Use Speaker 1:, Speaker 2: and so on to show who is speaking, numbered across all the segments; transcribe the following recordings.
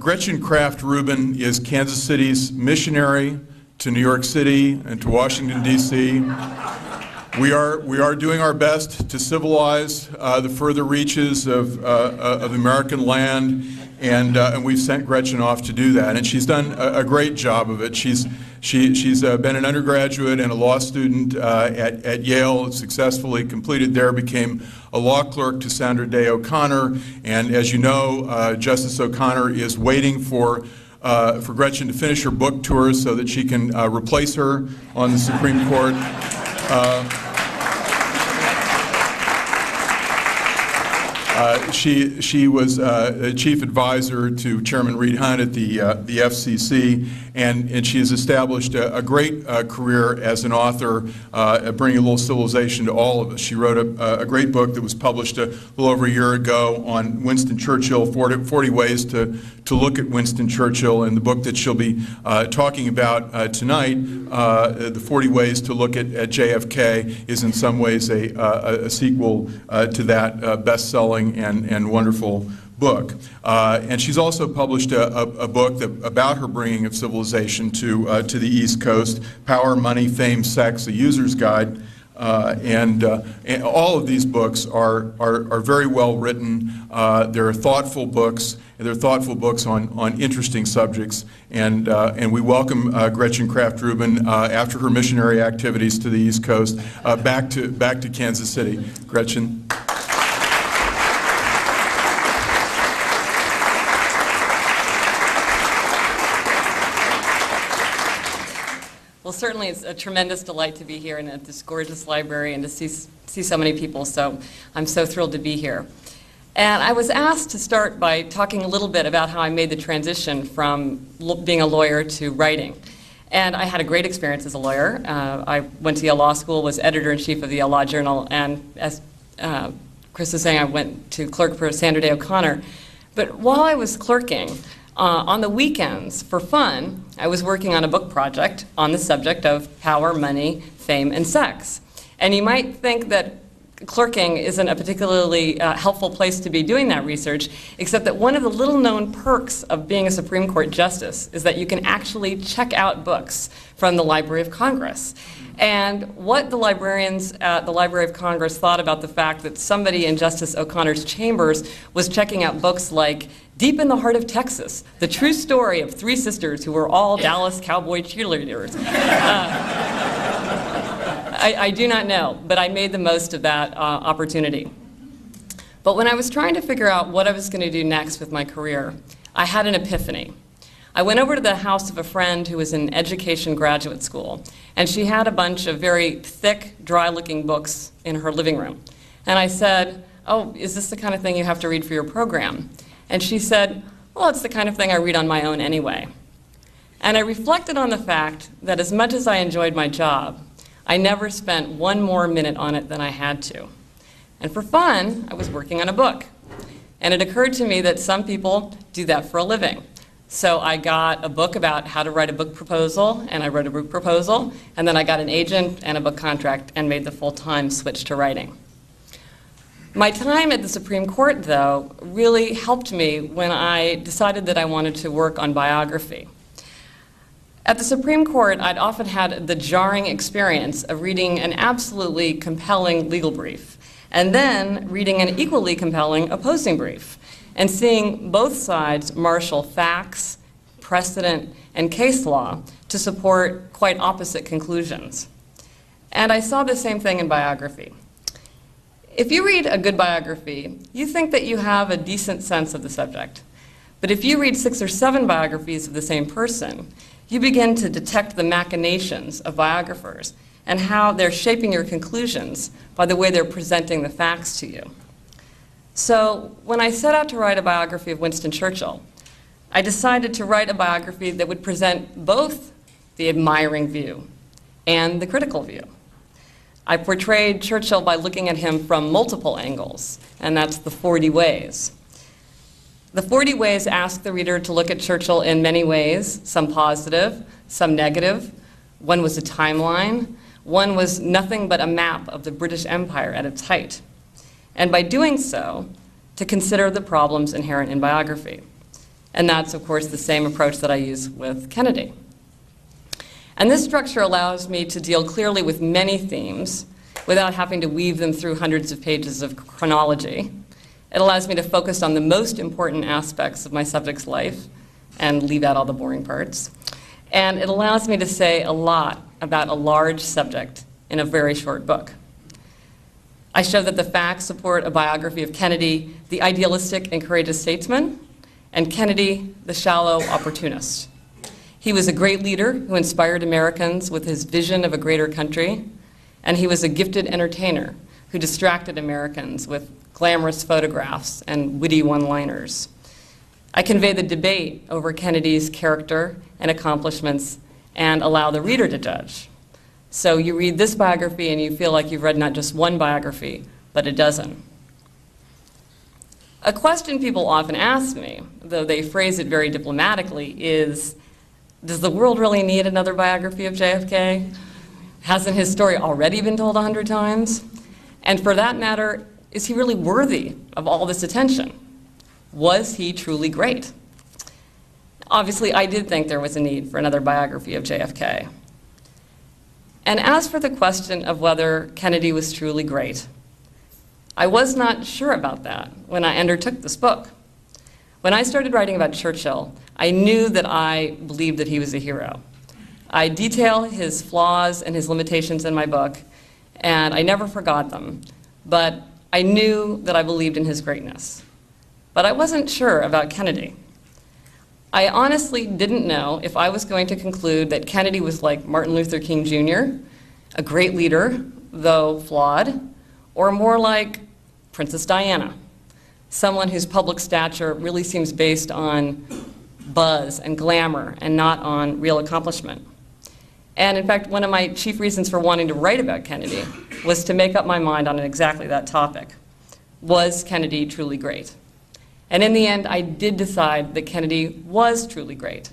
Speaker 1: Gretchen Kraft Rubin is Kansas City's missionary to New York City and to Washington, D.C. We are doing our best to civilize the further reaches of American land, and we've sent Gretchen off to do that, and she's done a great job of it. She's been an undergraduate and a law student at Yale, successfully completed there, became a law clerk to Sandra Day O'Connor, and as you know, Justice O'Connor is waiting for Gretchen to finish her book tour so that she can replace her on the Supreme Court. She was a chief advisor to Chairman Reed Hunt at the FCC, and she has established a great career as an author, bringing a little civilization to all of us. She wrote a great book that was published a little over a year ago on Winston Churchill, 40 ways to look at Winston Churchill, and the book that she'll be talking about tonight, the 40 ways to look at JFK, is in some ways a sequel to that best-selling and wonderful book. And she's also published a book about her bringing of civilization to the East Coast, Power, Money, Fame, Sex, A User's Guide. And all of these books are very well written. They're thoughtful books. They're thoughtful books on interesting subjects. And we welcome Gretchen Kraft Rubin after her missionary activities to the East Coast back to Kansas City. Gretchen.
Speaker 2: Well, certainly it's a tremendous delight to be here and at this gorgeous library and to see so many people, so I'm so thrilled to be here. And I was asked to start by talking a little bit about how I made the transition from being a lawyer to writing. And I had a great experience as a lawyer. I went to Yale Law School, was editor-in-chief of the Yale Law Journal, and as Chris was saying, I went to clerk for Sandra Day O'Connor. But while I was clerking, on the weekends, for fun, I was working on a book project on the subject of power, money, fame, and sex. And you might think that clerking isn't a particularly helpful place to be doing that research, except that one of the little-known perks of being a Supreme Court justice is that you can actually check out books from the Library of Congress. And what the librarians at the Library of Congress thought about the fact that somebody in Justice O'Connor's chambers was checking out books like Deep in the Heart of Texas, the true story of three sisters who were all Dallas Cowboy cheerleaders. I do not know, but I made the most of that opportunity. But when I was trying to figure out what I was going to do next with my career, I had an epiphany. I went over to the house of a friend who was in education graduate school, and she had a bunch of very thick, dry-looking books in her living room. And I said, "Oh, is this the kind of thing you have to read for your program?" And she said, "Well, it's the kind of thing I read on my own anyway." And I reflected on the fact that as much as I enjoyed my job, I never spent one more minute on it than I had to. And for fun, I was working on a book. And it occurred to me that some people do that for a living. So I got a book about how to write a book proposal, and I wrote a book proposal, and then I got an agent and a book contract and made the full-time switch to writing. My time at the Supreme Court, though, really helped me when I decided that I wanted to work on biography. At the Supreme Court, I'd often had the jarring experience of reading an absolutely compelling legal brief, and then reading an equally compelling opposing brief, and seeing both sides marshal facts, precedent, and case law to support quite opposite conclusions. And I saw the same thing in biography. If you read a good biography, you think that you have a decent sense of the subject. But if you read 6 or 7 biographies of the same person, you begin to detect the machinations of biographers and how they're shaping your conclusions by the way they're presenting the facts to you. So when I set out to write a biography of Winston Churchill, I decided to write a biography that would present both the admiring view and the critical view. I portrayed Churchill by looking at him from multiple angles, and that's the 40 ways. The 40 ways ask the reader to look at Churchill in many ways, some positive, some negative. One was a timeline. One was nothing but a map of the British Empire at its height. And by doing so, to consider the problems inherent in biography. And that's, of course, the same approach that I use with Kennedy. And this structure allows me to deal clearly with many themes without having to weave them through hundreds of pages of chronology. It allows me to focus on the most important aspects of my subject's life and leave out all the boring parts. And it allows me to say a lot about a large subject in a very short book. I show that the facts support a biography of Kennedy, the idealistic and courageous statesman, and Kennedy, the shallow opportunist. He was a great leader who inspired Americans with his vision of a greater country, and he was a gifted entertainer who distracted Americans with glamorous photographs and witty one-liners. I convey the debate over Kennedy's character and accomplishments and allow the reader to judge. So you read this biography and you feel like you've read not just one biography, but a dozen. A question people often ask me, though they phrase it very diplomatically, is, does the world really need another biography of JFK? Hasn't his story already been told 100 times? And for that matter, is he really worthy of all this attention? Was he truly great? Obviously, I did think there was a need for another biography of JFK. And as for the question of whether Kennedy was truly great, I was not sure about that when I undertook this book. When I started writing about Churchill, I knew that I believed that he was a hero. I detail his flaws and his limitations in my book, and I never forgot them. But I knew that I believed in his greatness. But I wasn't sure about Kennedy. I honestly didn't know if I was going to conclude that Kennedy was like Martin Luther King Jr., a great leader, though flawed, or more like Princess Diana, someone whose public stature really seems based on buzz and glamour and not on real accomplishment. And in fact, one of my chief reasons for wanting to write about Kennedy was to make up my mind on exactly that topic. Was Kennedy truly great? And in the end, I did decide that Kennedy was truly great.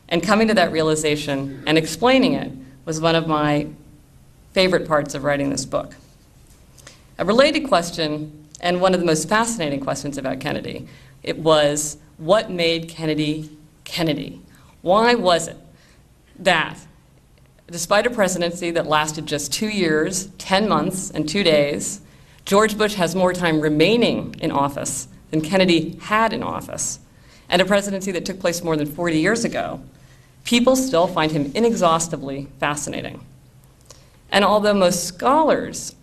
Speaker 2: And coming to that realization and explaining it was one of my favorite parts of writing this book. A related question, and one of the most fascinating questions about Kennedy, it was, what made Kennedy Kennedy? Why was it that, despite a presidency that lasted just 2 years, 10 months, and 2 days, George Bush has more time remaining in office than Kennedy had in office, and a presidency that took place more than 40 years ago, people still find him inexhaustibly fascinating. And although most scholars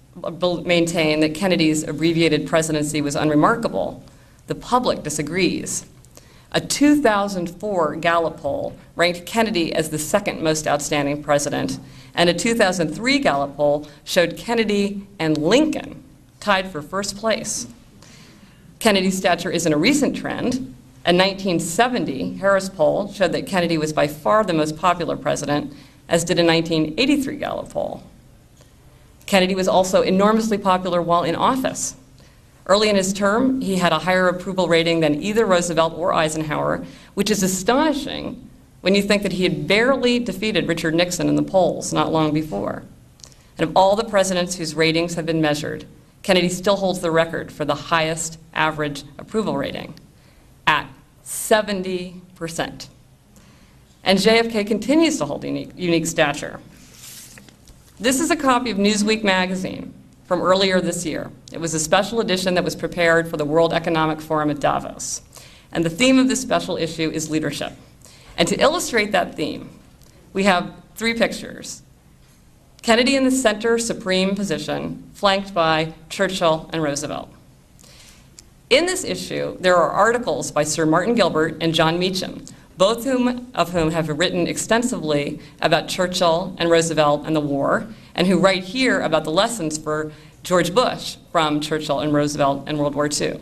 Speaker 2: maintain that Kennedy's abbreviated presidency was unremarkable, the public disagrees. A 2004 Gallup poll ranked Kennedy as the second most outstanding president, and a 2003 Gallup poll showed Kennedy and Lincoln tied for first place. Kennedy's stature isn't a recent trend. A 1970 Harris poll showed that Kennedy was by far the most popular president, as did a 1983 Gallup poll. Kennedy was also enormously popular while in office. Early in his term, he had a higher approval rating than either Roosevelt or Eisenhower, which is astonishing when you think that he had barely defeated Richard Nixon in the polls not long before. And of all the presidents whose ratings have been measured, Kennedy still holds the record for the highest average approval rating at 70%. And JFK continues to hold unique stature. This is a copy of Newsweek magazine from earlier this year. It was a special edition that was prepared for the World Economic Forum at Davos. And the theme of this special issue is leadership. And to illustrate that theme, we have 3 pictures. Kennedy in the center supreme position, flanked by Churchill and Roosevelt. In this issue, there are articles by Sir Martin Gilbert and John Meacham, both of whom have written extensively about Churchill and Roosevelt and the war, and who write here about the lessons for George Bush from Churchill and Roosevelt and World War II.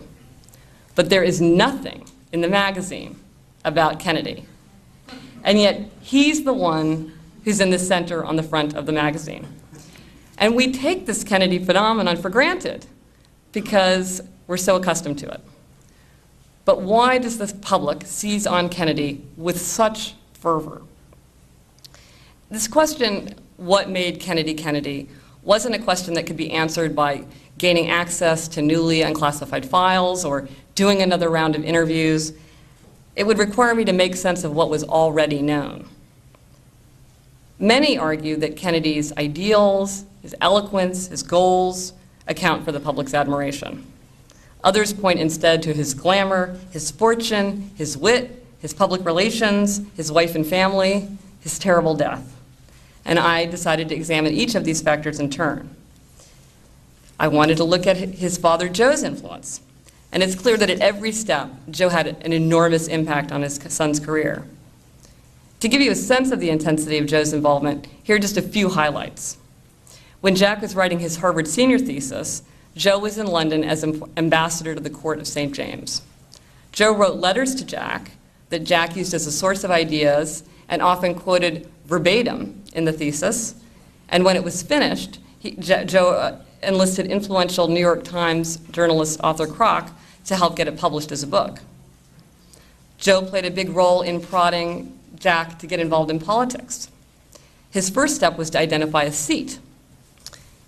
Speaker 2: But there is nothing in the magazine about Kennedy. And yet, he's the one who's in the center on the front of the magazine. And we take this Kennedy phenomenon for granted because we're so accustomed to it. But why does the public seize on Kennedy with such fervor? This question, what made Kennedy Kennedy, wasn't a question that could be answered by gaining access to newly unclassified files or doing another round of interviews. It would require me to make sense of what was already known. Many argue that Kennedy's ideals, his eloquence, his goals account for the public's admiration. Others point instead to his glamour, his fortune, his wit, his public relations, his wife and family, his terrible death. And I decided to examine each of these factors in turn. I wanted to look at his father Joe's influence. And it's clear that at every step, Joe had an enormous impact on his son's career. To give you a sense of the intensity of Joe's involvement, here are just a few highlights. When Jack was writing his Harvard senior thesis, Joe was in London as ambassador to the court of St. James. Joe wrote letters to Jack that Jack used as a source of ideas and often quoted verbatim in the thesis. And when it was finished, Joe enlisted influential New York Times journalist Arthur Kroc to help get it published as a book. Joe played a big role in prodding Jack to get involved in politics. His first step was to identify a seat.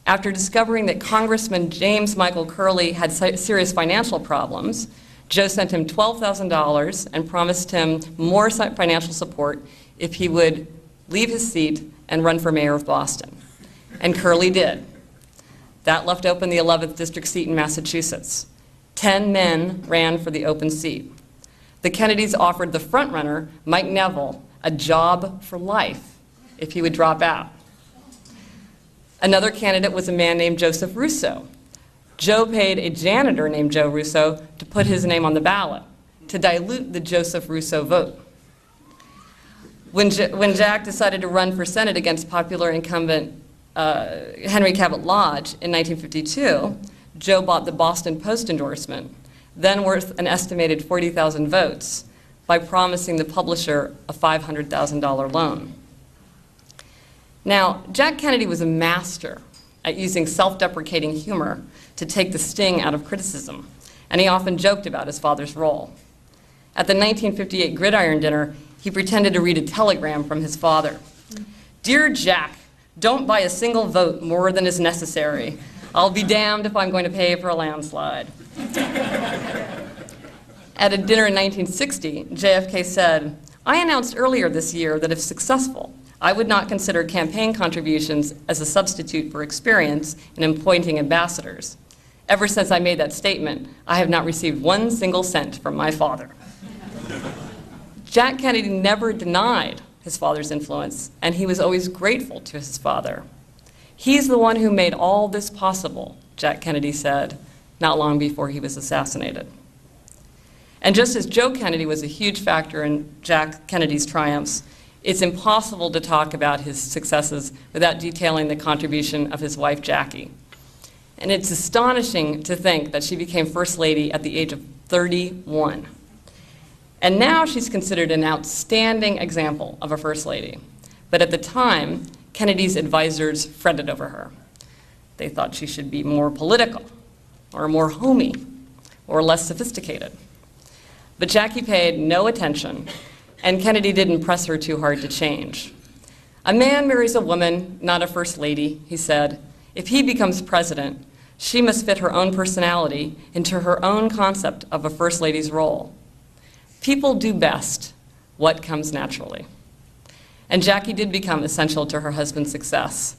Speaker 2: After discovering that Congressman James Michael Curley had serious financial problems, Joe sent him $12,000 and promised him more financial support if he would leave his seat and run for mayor of Boston. And Curley did. That left open the 11th district seat in Massachusetts. 10 men ran for the open seat. The Kennedys offered the frontrunner, Mike Neville, a job for life if he would drop out. Another candidate was a man named Joseph Russo. Joe paid a janitor named Joe Russo to put his name on the ballot, to dilute the Joseph Russo vote. When Jack decided to run for Senate against popular incumbent Henry Cabot Lodge in 1952, Joe bought the Boston Post endorsement, then worth an estimated 40,000 votes, by promising the publisher a $500,000 loan. Now, Jack Kennedy was a master at using self-deprecating humor to take the sting out of criticism, and he often joked about his father's role. At the 1958 Gridiron dinner, he pretended to read a telegram from his father. "Dear Jack, don't buy a single vote more than is necessary. I'll be damned if I'm going to pay for a landslide." At a dinner in 1960, JFK said, "I announced earlier this year that if successful, I would not consider campaign contributions as a substitute for experience in appointing ambassadors. Ever since I made that statement, I have not received one single cent from my father." Jack Kennedy never denied his father's influence, and he was always grateful to his father. "He's the one who made all this possible," Jack Kennedy said, not long before he was assassinated. And just as Joe Kennedy was a huge factor in Jack Kennedy's triumphs, it's impossible to talk about his successes without detailing the contribution of his wife, Jackie. And it's astonishing to think that she became First Lady at the age of 31. And now she's considered an outstanding example of a First Lady. But at the time, Kennedy's advisors fretted over her. They thought she should be more political, or more homey, or less sophisticated. But Jackie paid no attention, and Kennedy didn't press her too hard to change. "A man marries a woman, not a First Lady," he said. "If he becomes president, she must fit her own personality into her own concept of a First Lady's role. People do best what comes naturally." And Jackie did become essential to her husband's success.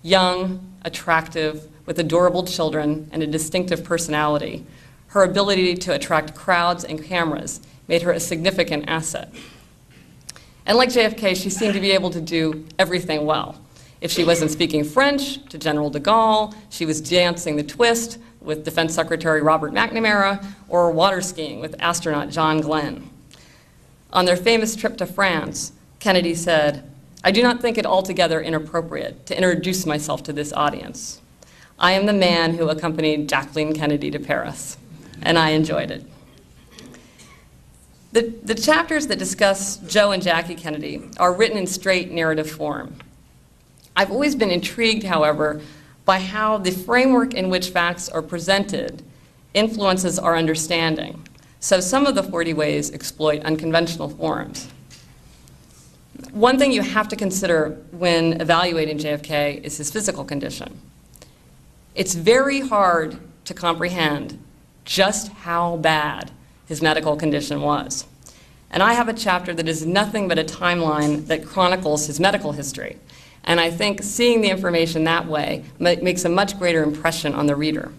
Speaker 2: Young, attractive, with adorable children and a distinctive personality, her ability to attract crowds and cameras made her a significant asset. And like JFK, she seemed to be able to do everything well. If she wasn't speaking French to General de Gaulle, she was dancing the twist with Defense Secretary Robert McNamara, or water skiing with astronaut John Glenn. On their famous trip to France, Kennedy said, "I do not think it altogether inappropriate to introduce myself to this audience. I am the man who accompanied Jacqueline Kennedy to Paris," and I enjoyed it. The chapters that discuss Joe and Jackie Kennedy are written in straight narrative form. I've always been intrigued, however, by how the framework in which facts are presented influences our understanding. So some of the 40 ways exploit unconventional forms. One thing you have to consider when evaluating JFK is his physical condition. It's very hard to comprehend just how bad his medical condition was. And I have a chapter that is nothing but a timeline that chronicles his medical history. And I think seeing the information that way makes a much greater impression on the reader.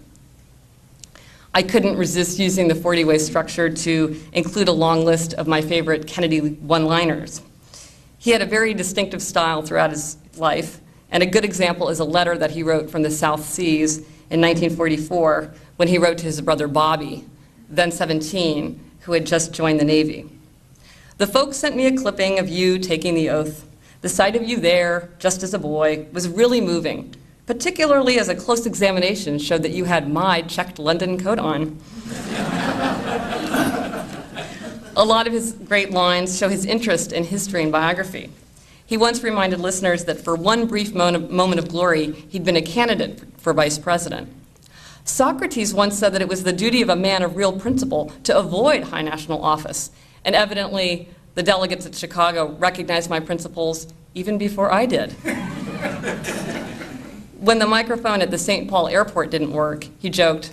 Speaker 2: I couldn't resist using the 40-way structure to include a long list of my favorite Kennedy one-liners. He had a very distinctive style throughout his life, and a good example is a letter that he wrote from the South Seas in 1944 when he wrote to his brother Bobby, then 17, who had just joined the Navy. The folks sent me a clipping of you taking the oath. The sight of you there, just as a boy, was really moving, particularly as a close examination showed that you had my checked London coat on. A lot of his great lines show his interest in history and biography. He once reminded listeners that for one brief moment of glory, he'd been a candidate for vice president. Socrates once said that it was the duty of a man of real principle to avoid high national office, and evidently the delegates at Chicago recognized my principles even before I did. When the microphone at the St. Paul airport didn't work, he joked,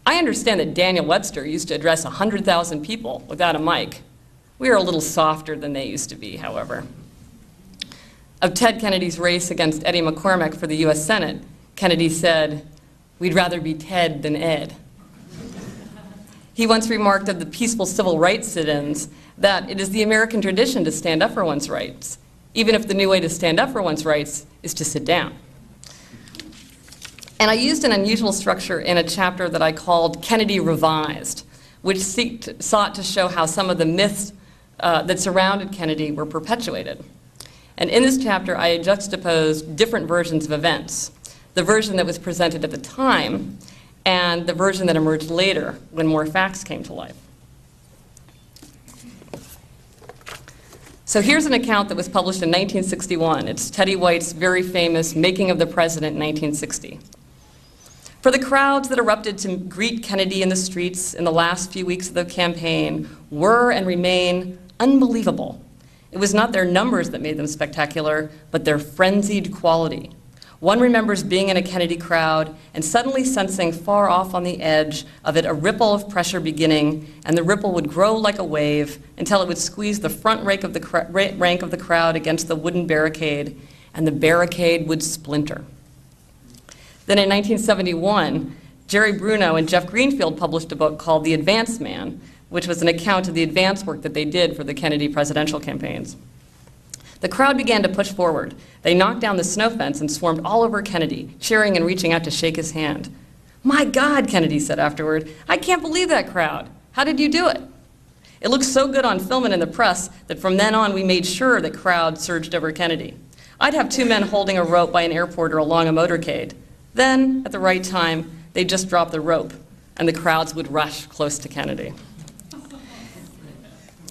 Speaker 2: "I understand that Daniel Webster used to address 100,000 people without a mic. We are a little softer than they used to be, however." Of Ted Kennedy's race against Eddie McCormick for the US Senate, Kennedy said, "We'd rather be Ted than Ed." He once remarked of the peaceful civil rights sit-ins that it is the American tradition to stand up for one's rights, even if the new way to stand up for one's rights is to sit down. And I used an unusual structure in a chapter that I called Kennedy Revised, which sought to show how some of the myths that surrounded Kennedy were perpetuated. And in this chapter, I juxtaposed different versions of events, the version that was presented at the time and the version that emerged later when more facts came to life. So here's an account that was published in 1961. It's Teddy White's very famous Making of the President in 1960. For the crowds that erupted to greet Kennedy in the streets in the last few weeks of the campaign were and remain unbelievable. It was not their numbers that made them spectacular, but their frenzied quality. One remembers being in a Kennedy crowd and suddenly sensing far off on the edge of it a ripple of pressure beginning, and the ripple would grow like a wave until it would squeeze the front rank of the crowd against the wooden barricade, and the barricade would splinter. Then in 1971, Jerry Bruno and Jeff Greenfield published a book called The Advance Man, which was an account of the advance work that they did for the Kennedy presidential campaigns. The crowd began to push forward. They knocked down the snow fence and swarmed all over Kennedy, cheering and reaching out to shake his hand. "My God," Kennedy said afterward, "I can't believe that crowd. How did you do it?" It looked so good on film and in the press that from then on we made sure that crowds surged over Kennedy. I'd have two men holding a rope by an airport or along a motorcade. Then, at the right time, they'd just drop the rope, and the crowds would rush close to Kennedy.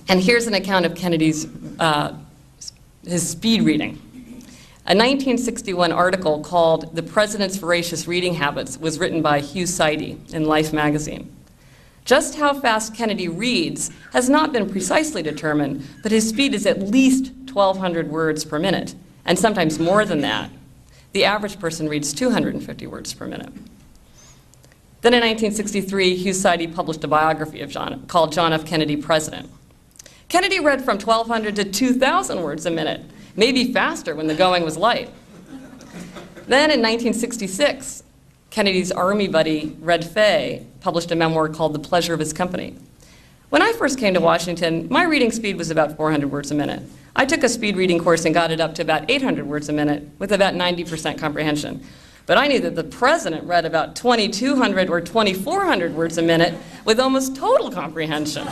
Speaker 2: And here's an account of Kennedy's his speed reading. A 1961 article called "The President's Voracious Reading Habits" was written by Hugh Sidey in Life magazine. Just how fast Kennedy reads has not been precisely determined, but his speed is at least 1,200 words per minute, and sometimes more than that. The average person reads 250 words per minute. Then in 1963, Hugh Sidey published a biography of called John F. Kennedy, President. Kennedy read from 1,200 to 2,000 words a minute, maybe faster when the going was light. Then in 1966, Kennedy's army buddy, Red Fay, published a memoir called The Pleasure of His Company. When I first came to Washington, my reading speed was about 400 words a minute. I took a speed reading course and got it up to about 800 words a minute with about 90% comprehension. But I knew that the president read about 2,200 or 2,400 words a minute with almost total comprehension.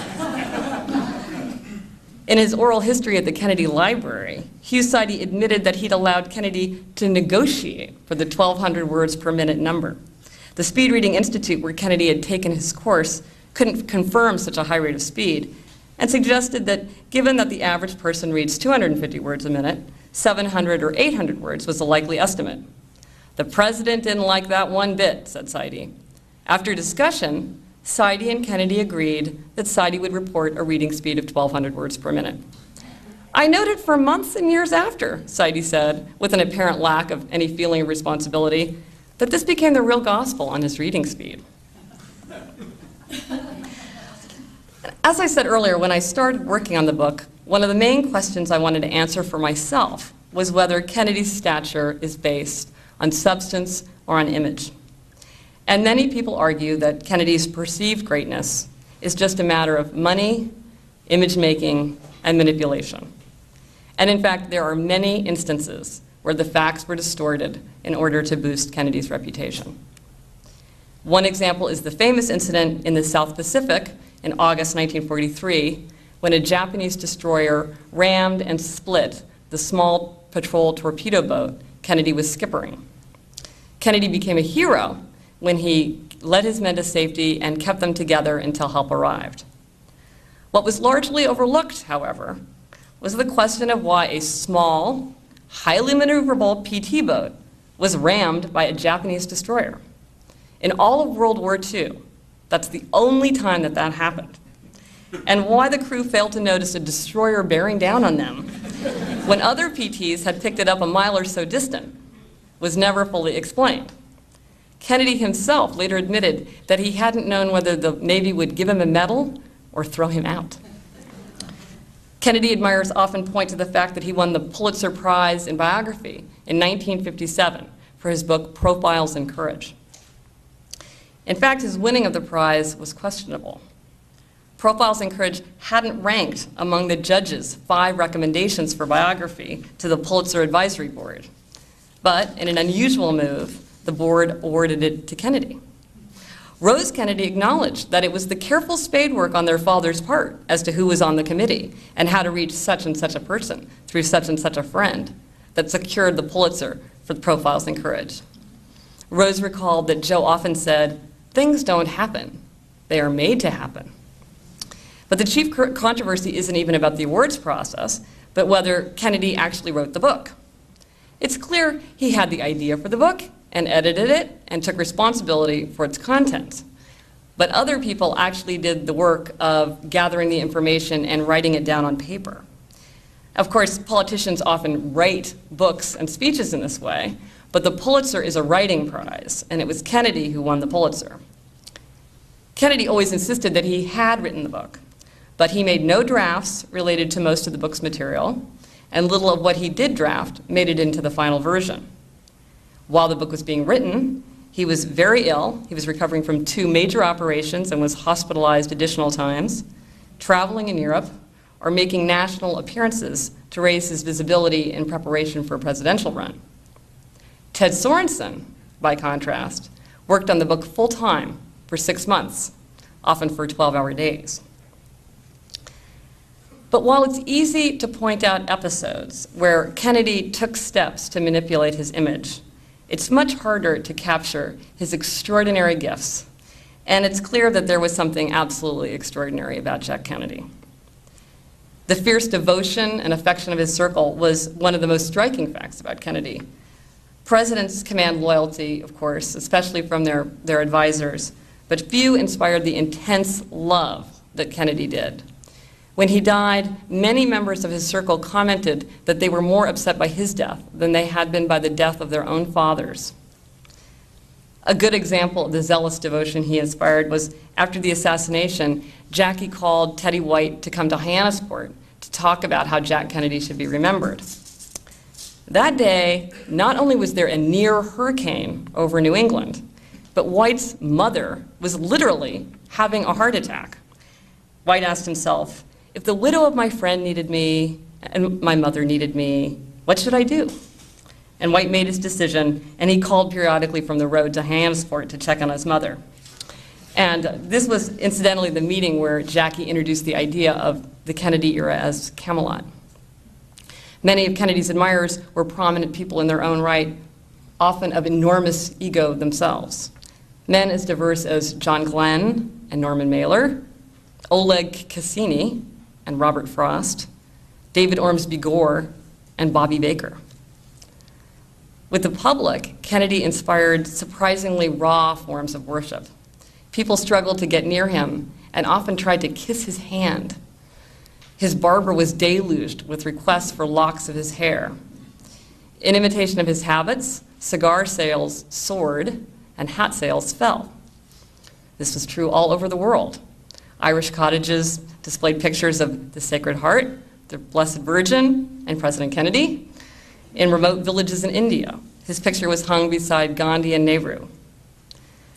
Speaker 2: In his oral history at the Kennedy Library, Hugh Sidey admitted that he'd allowed Kennedy to negotiate for the 1,200 words per minute number. The Speed Reading Institute, where Kennedy had taken his course, couldn't confirm such a high rate of speed, and suggested that given that the average person reads 250 words a minute, 700 or 800 words was the likely estimate. "The president didn't like that one bit," said Sidey. After discussion, Sidey and Kennedy agreed that Sidey would report a reading speed of 1,200 words per minute. "I noted for months and years after," Sidey said, with an apparent lack of any feeling of responsibility, that this became the real gospel on his reading speed. As I said earlier, when I started working on the book, one of the main questions I wanted to answer for myself was whether Kennedy's stature is based on substance or on image. And many people argue that Kennedy's perceived greatness is just a matter of money, image making, and manipulation. And in fact, there are many instances where the facts were distorted in order to boost Kennedy's reputation. One example is the famous incident in the South Pacific in August 1943, when a Japanese destroyer rammed and split the small patrol torpedo boat Kennedy was skippering. Kennedy became a hero when he led his men to safety and kept them together until help arrived. What was largely overlooked, however, was the question of why a small, highly maneuverable PT boat was rammed by a Japanese destroyer. In all of World War II, that's the only time that that happened. And why the crew failed to notice a destroyer bearing down on them when other PTs had picked it up a mile or so distant was never fully explained. Kennedy himself later admitted that he hadn't known whether the Navy would give him a medal or throw him out. Kennedy admirers often point to the fact that he won the Pulitzer Prize in biography in 1957 for his book Profiles in Courage. In fact, his winning of the prize was questionable. Profiles in Courage hadn't ranked among the judges' 5 recommendations for biography to the Pulitzer Advisory Board. But in an unusual move, the board awarded it to Kennedy. Rose Kennedy acknowledged that it was the careful spade work on their father's part as to who was on the committee and how to reach such and such a person through such and such a friend that secured the Pulitzer for the Profiles in Courage. Rose recalled that Joe often said, "Things don't happen, they are made to happen." But the chief controversy isn't even about the awards process, but whether Kennedy actually wrote the book. It's clear he had the idea for the book and edited it and took responsibility for its content. But other people actually did the work of gathering the information and writing it down on paper. Of course, politicians often write books and speeches in this way, but the Pulitzer is a writing prize, and it was Kennedy who won the Pulitzer. Kennedy always insisted that he had written the book, but he made no drafts related to most of the book's material, and little of what he did draft made it into the final version. While the book was being written, he was very ill. He was recovering from 2 major operations and was hospitalized additional times, traveling in Europe, or making national appearances to raise his visibility in preparation for a presidential run. Ted Sorensen, by contrast, worked on the book full-time for 6 months, often for 12-hour days. But while it's easy to point out episodes where Kennedy took steps to manipulate his image, it's much harder to capture his extraordinary gifts. And it's clear that there was something absolutely extraordinary about Jack Kennedy. The fierce devotion and affection of his circle was one of the most striking facts about Kennedy. Presidents command loyalty, of course, especially from their advisors, but few inspired the intense love that Kennedy did. When he died, many members of his circle commented that they were more upset by his death than they had been by the death of their own fathers. A good example of the zealous devotion he inspired was after the assassination, Jackie called Teddy White to come to Hyannisport to talk about how Jack Kennedy should be remembered. That day, not only was there a near hurricane over New England, but White's mother was literally having a heart attack. White asked himself, "If the widow of my friend needed me and my mother needed me, what should I do?" And White made his decision, and he called periodically from the road to Hyannisport to check on his mother. And this was incidentally the meeting where Jackie introduced the idea of the Kennedy era as Camelot. Many of Kennedy's admirers were prominent people in their own right, often of enormous ego themselves. Men as diverse as John Glenn and Norman Mailer, Oleg Cassini and Robert Frost, David Ormsby Gore and Bobby Baker. With the public, Kennedy inspired surprisingly raw forms of worship. People struggled to get near him and often tried to kiss his hand. His barber was deluged with requests for locks of his hair. In imitation of his habits, cigar sales soared and hat sales fell. This was true all over the world. Irish cottages displayed pictures of the Sacred Heart, the Blessed Virgin, and President Kennedy. In remote villages in India, his picture was hung beside Gandhi and Nehru.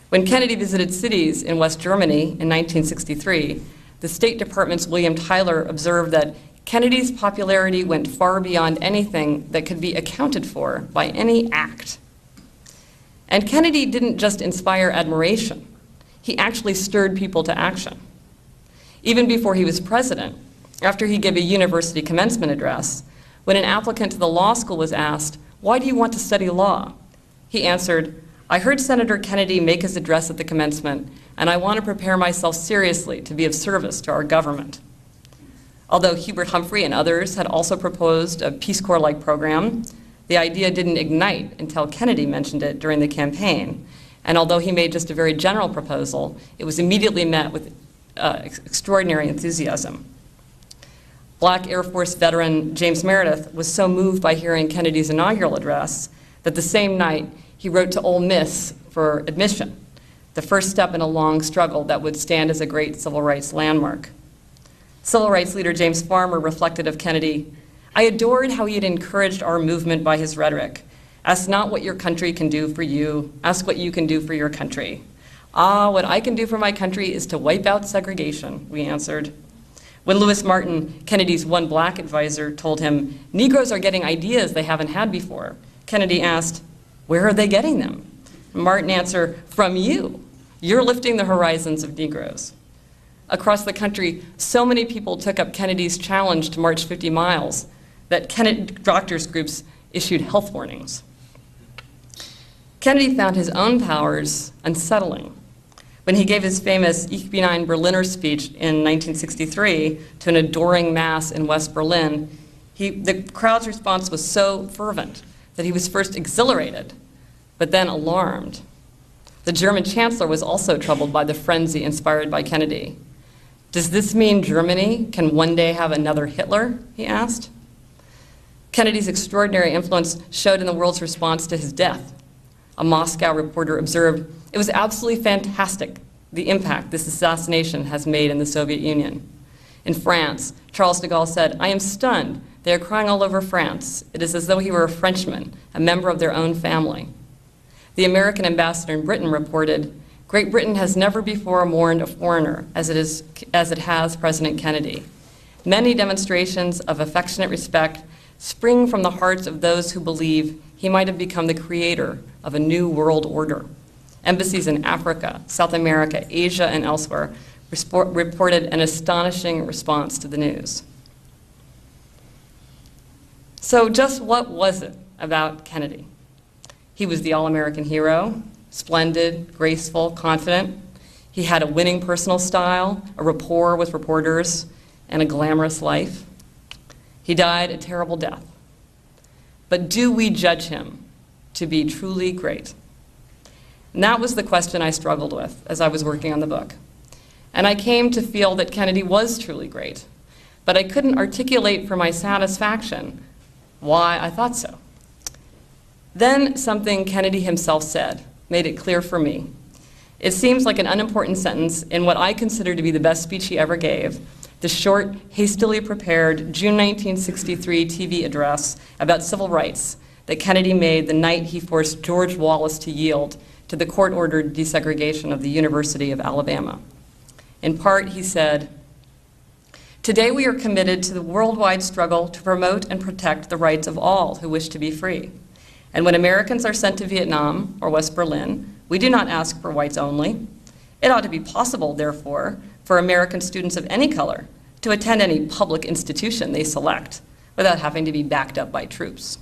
Speaker 2: When Kennedy visited cities in West Germany in 1963, the State Department's William Tyler observed that Kennedy's popularity went far beyond anything that could be accounted for by any act. And Kennedy didn't just inspire admiration, he actually stirred people to action. Even before he was president, after he gave a university commencement address, when an applicant to the law school was asked, "Why do you want to study law?" he answered, "I heard Senator Kennedy make his address at the commencement, and I want to prepare myself seriously to be of service to our government." Although Hubert Humphrey and others had also proposed a Peace Corps-like program, the idea didn't ignite until Kennedy mentioned it during the campaign. And although he made just a very general proposal, it was immediately met with extraordinary enthusiasm. Black Air Force veteran James Meredith was so moved by hearing Kennedy's inaugural address that the same night he wrote to Ole Miss for admission, the first step in a long struggle that would stand as a great civil rights landmark. Civil rights leader James Farmer reflected of Kennedy, "I adored how he had encouraged our movement by his rhetoric. Ask not what your country can do for you, ask what you can do for your country. Ah, what I can do for my country is to wipe out segregation," we answered. When Lewis Martin, Kennedy's one black advisor, told him, "Negroes are getting ideas they haven't had before," Kennedy asked, "Where are they getting them?" Martin answered, "From you. You're lifting the horizons of Negroes." Across the country, so many people took up Kennedy's challenge to march 50 miles that doctors' groups issued health warnings. Kennedy found his own powers unsettling. When he gave his famous Ich bin ein Berliner speech in 1963 to an adoring mass in West Berlin, the crowd's response was so fervent that he was first exhilarated, but then alarmed. The German chancellor was also troubled by the frenzy inspired by Kennedy. "Does this mean Germany can one day have another Hitler?" he asked. Kennedy's extraordinary influence showed in the world's response to his death. A Moscow reporter observed, "It was absolutely fantastic, the impact this assassination has made in the Soviet Union." In France, Charles de Gaulle said, "I am stunned. They are crying all over France. It is as though he were a Frenchman, a member of their own family." The American ambassador in Britain reported, "Great Britain has never before mourned a foreigner as it has President Kennedy. Many demonstrations of affectionate respect spring from the hearts of those who believe he might have become the creator of a new world order." Embassies in Africa, South America, Asia, and elsewhere reported an astonishing response to the news. So just what was it about Kennedy? He was the all-American hero, splendid, graceful, confident. He had a winning personal style, a rapport with reporters, and a glamorous life. He died a terrible death. But do we judge him to be truly great? And that was the question I struggled with as I was working on the book. And I came to feel that Kennedy was truly great, but I couldn't articulate for my satisfaction why I thought so. Then something Kennedy himself said made it clear for me. It seems like an unimportant sentence in what I consider to be the best speech he ever gave, the short, hastily prepared June 1963 TV address about civil rights that Kennedy made the night he forced George Wallace to yield to the court-ordered desegregation of the University of Alabama. In part, he said, "Today we are committed to the worldwide struggle to promote and protect the rights of all who wish to be free. And when Americans are sent to Vietnam or West Berlin, we do not ask for whites only. It ought to be possible, therefore, for American students of any color to attend any public institution they select without having to be backed up by troops.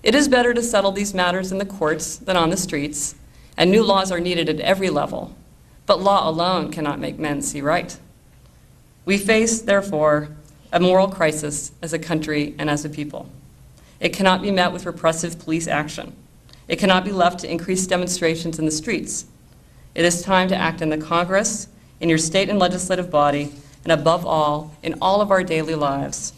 Speaker 2: It is better to settle these matters in the courts than on the streets, and new laws are needed at every level, but law alone cannot make men see right. We face, therefore, a moral crisis as a country and as a people. It cannot be met with repressive police action. It cannot be left to increase demonstrations in the streets. It is time to act in the Congress, in your state and legislative body, and above all, in all of our daily lives.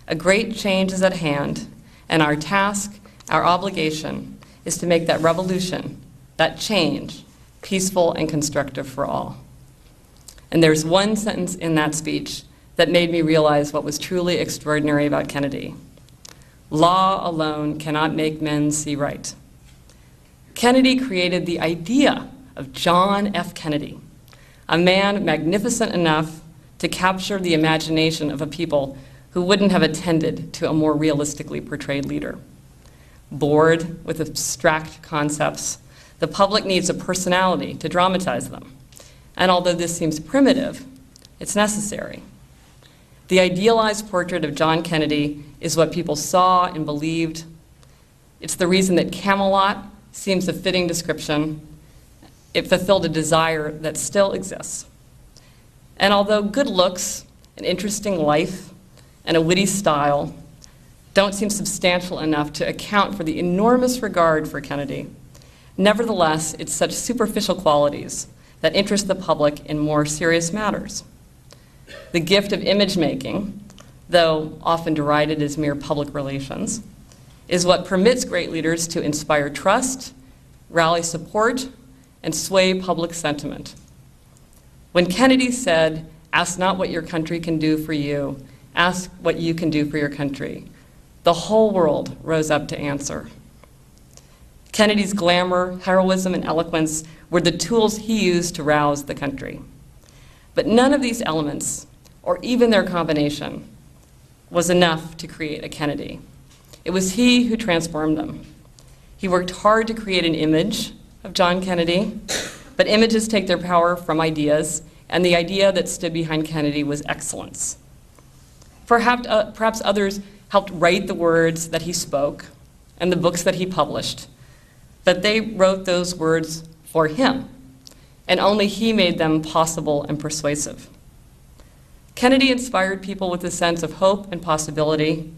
Speaker 2: A great change is at hand, and our task, our obligation, is to make that revolution, that change, peaceful and constructive for all." And there's one sentence in that speech that made me realize what was truly extraordinary about Kennedy. Law alone cannot make men see right. Kennedy created the idea of John F. Kennedy, a man magnificent enough to capture the imagination of a people who wouldn't have attended to a more realistically portrayed leader. Bored with abstract concepts, the public needs a personality to dramatize them. And although this seems primitive, it's necessary. The idealized portrait of John Kennedy is what people saw and believed. It's the reason that Camelot seems a fitting description. It fulfilled a desire that still exists. And although good looks, an interesting life, and a witty style don't seem substantial enough to account for the enormous regard for Kennedy, nevertheless, it's such superficial qualities that interest the public in more serious matters. The gift of image making, though often derided as mere public relations, is what permits great leaders to inspire trust, rally support, and sway public sentiment. When Kennedy said, "Ask not what your country can do for you, ask what you can do for your country," the whole world rose up to answer. Kennedy's glamour, heroism, and eloquence were the tools he used to rouse the country. But none of these elements, or even their combination, was enough to create a Kennedy. It was he who transformed them. He worked hard to create an image of John Kennedy, but images take their power from ideas, and the idea that stood behind Kennedy was excellence. Perhaps others helped write the words that he spoke and the books that he published, but they wrote those words for him, and only he made them possible and persuasive. Kennedy inspired people with a sense of hope and possibility,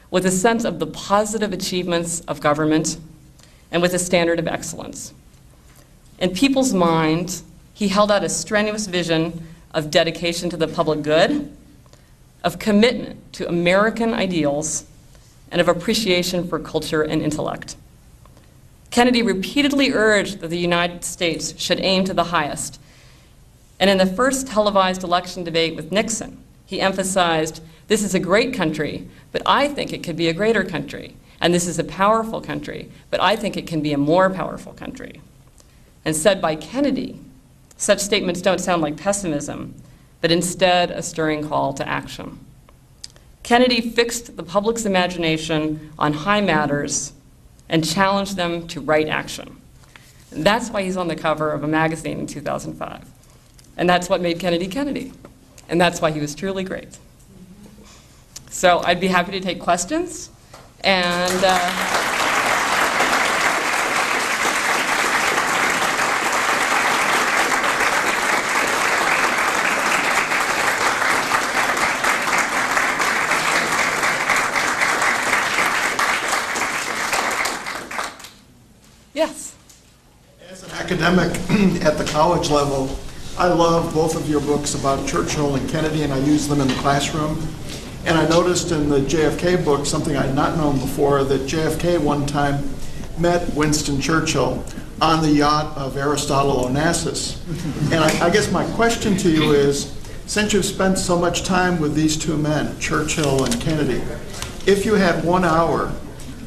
Speaker 2: with a sense of the positive achievements of government, and with a standard of excellence. In people's minds, he held out a strenuous vision of dedication to the public good, of commitment to American ideals, and of appreciation for culture and intellect. Kennedy repeatedly urged that the United States should aim to the highest. And in the first televised election debate with Nixon, he emphasized, "This is a great country, but I think it could be a greater country. And this is a powerful country, but I think it can be a more powerful country." And said by Kennedy, such statements don't sound like pessimism, but instead a stirring call to action. Kennedy fixed the public's imagination on high matters and challenged them to right action. And that's why he's on the cover of a magazine in 2005. And that's what made Kennedy Kennedy. And that's why he was truly great. So I'd be happy to take questions. And yes.
Speaker 3: As an academic at the college level, I love both of your books about Churchill and Kennedy, and I use them in the classroom. And I noticed in the JFK book something I'd not known before, that JFK one time met Winston Churchill on the yacht of Aristotle Onassis. And I guess my question to you is, since you've spent so much time with these two men, Churchill and Kennedy, if you had 1 hour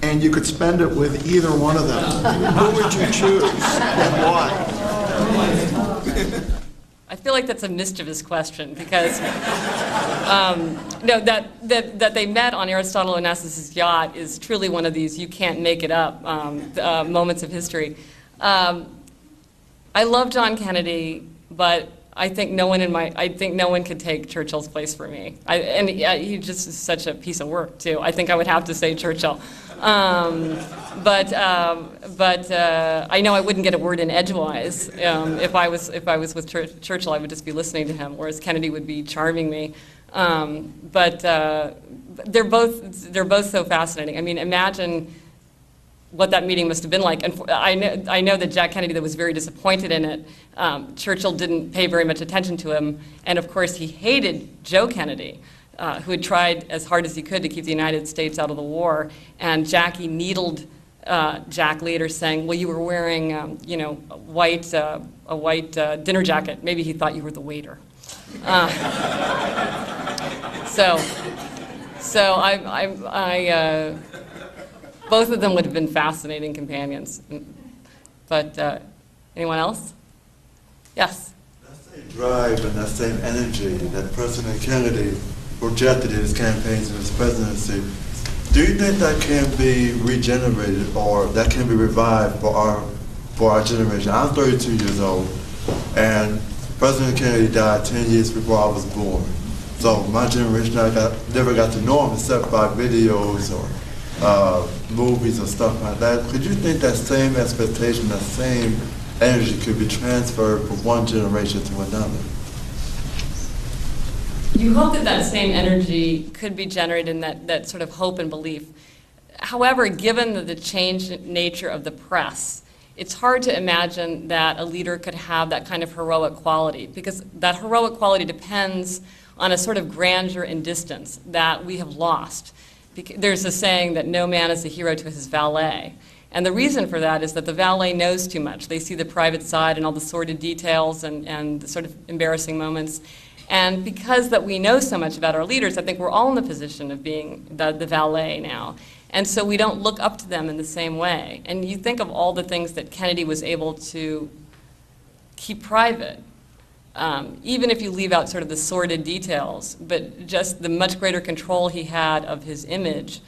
Speaker 3: and you could spend it with either one of them, who would you choose and why?
Speaker 2: I feel like that's a mischievous question because no, that they met on Aristotle Onassis' yacht is truly one of these you can't make it up moments of history. I love John Kennedy, but I think no one could take Churchill's place for me. He just is such a piece of work too. I think I would have to say Churchill. But I know I wouldn't get a word in edgewise. If I was with Churchill, I would just be listening to him, whereas Kennedy would be charming me. But they're both so fascinating. I mean, imagine what that meeting must have been like. And I know that Jack Kennedy was very disappointed in it. Churchill didn't pay very much attention to him, and of course he hated Joe Kennedy, who had tried as hard as he could to keep the United States out of the war. And Jackie needled Jack later, saying, "Well, you were wearing, a white dinner jacket. Maybe he thought you were the waiter." So both of them would have been fascinating companions. But anyone else? Yes?
Speaker 4: That same drive and that same energy that President Kennedy projected in his campaigns and his presidency, do you think that can be regenerated or that can be revived for our generation? I'm 32 years old, and President Kennedy died 10 years before I was born. So my generation, never got to know him except by videos or movies or stuff like that. Could you think that same expectation, that same energy could be transferred from one generation to another?
Speaker 2: You hope that that same energy could be generated in that sort of hope and belief. However, given the changed nature of the press, it's hard to imagine that a leader could have that kind of heroic quality, because that heroic quality depends on a sort of grandeur and distance that we have lost. There's a saying that no man is a hero to his valet. And the reason for that is that the valet knows too much. They see the private side and all the sordid details and the sort of embarrassing moments. And because that we know so much about our leaders, I think we're all in the position of being the valet now. And so we don't look up to them in the same way. And you think of all the things that Kennedy was able to keep private, even if you leave out sort of the sordid details, but just the much greater control he had of his image,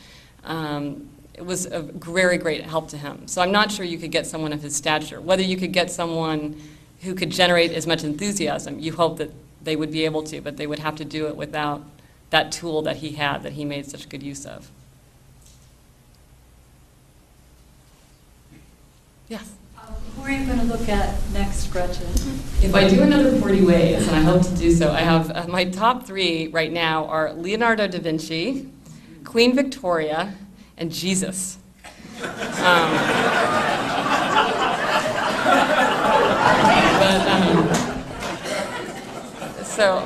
Speaker 2: it was a very great help to him. So I'm not sure you could get someone of his stature. Whether you could get someone who could generate as much enthusiasm, you hope that they would be able to, but they would have to do it without that tool that he had, that he made such good use of. Yes?
Speaker 5: Who are you going to look at next, Gretchen?
Speaker 2: If I do another 40 Ways, and I hope to do so, I have my top 3 right now are Leonardo da Vinci, Queen Victoria, and Jesus. So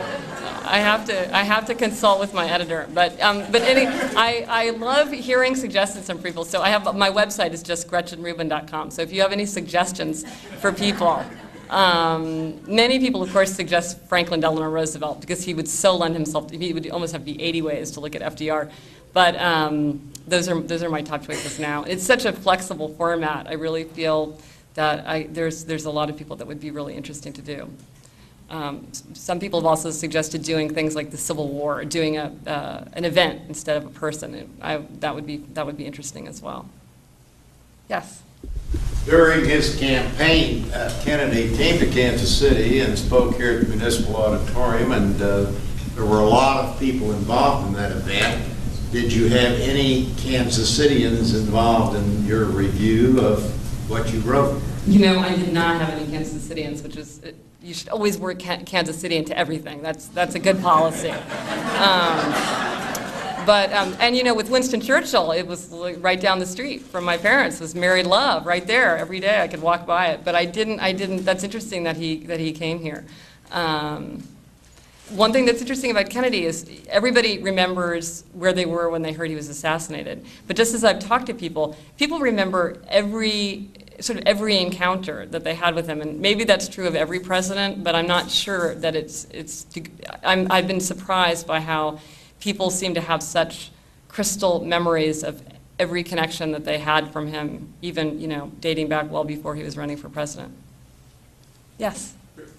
Speaker 2: I have to consult with my editor. I love hearing suggestions from people. So my website is just GretchenRubin.com. So if you have any suggestions for people, many people, of course, suggest Franklin Delano Roosevelt because he would so lend himself. He would almost have to be 80 ways to look at FDR. But those are my top choices now. It's such a flexible format. I really feel that there's a lot of people that would be really interesting to do. Some people have also suggested doing things like the Civil War, doing an event instead of a person. That would be interesting as well. Yes.
Speaker 6: During his campaign, Kennedy came to Kansas City and spoke here at the Municipal Auditorium, and there were a lot of people involved in that event. Did you have any Kansas Cityans involved in your review of what you wrote?
Speaker 2: You know, I did not have any Kansas Cityans, which is, you should always work Kansas City into everything. That's a good policy. And you know, with Winston Churchill, it was right down the street from my parents. It was Married Love right there. Every day I could walk by it. But I didn't. That's interesting that he came here. One thing that's interesting about Kennedy is everybody remembers where they were when they heard he was assassinated. But just as I've talked to people, people remember every encounter that they had with him. And maybe that's true of every president, but I'm not sure that I've been surprised by how people seem to have such crystal memories of every connection that they had from him, even, you know, dating back well before he was running for president. Yes?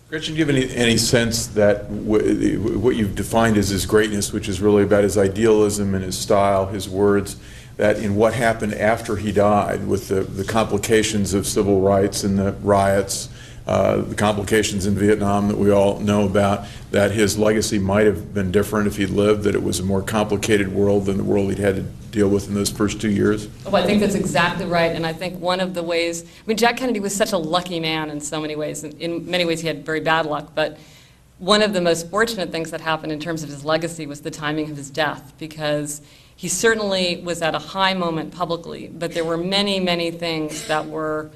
Speaker 1: Gretchen, do you have any sense that what you've defined as his greatness, which is really about his idealism and his style, his words, that in what happened after he died with the complications of civil rights and the riots, the complications in Vietnam that we all know about, that his legacy might have been different if he'd lived, that it was a more complicated world than the world he'd had to deal with in those first 2 years?
Speaker 2: Oh, I think that's exactly right, and I think one of the ways, Jack Kennedy was such a lucky man in so many ways. In many ways he had very bad luck, but one of the most fortunate things that happened in terms of his legacy was the timing of his death, because he certainly was at a high moment publicly, but there were many, many things that were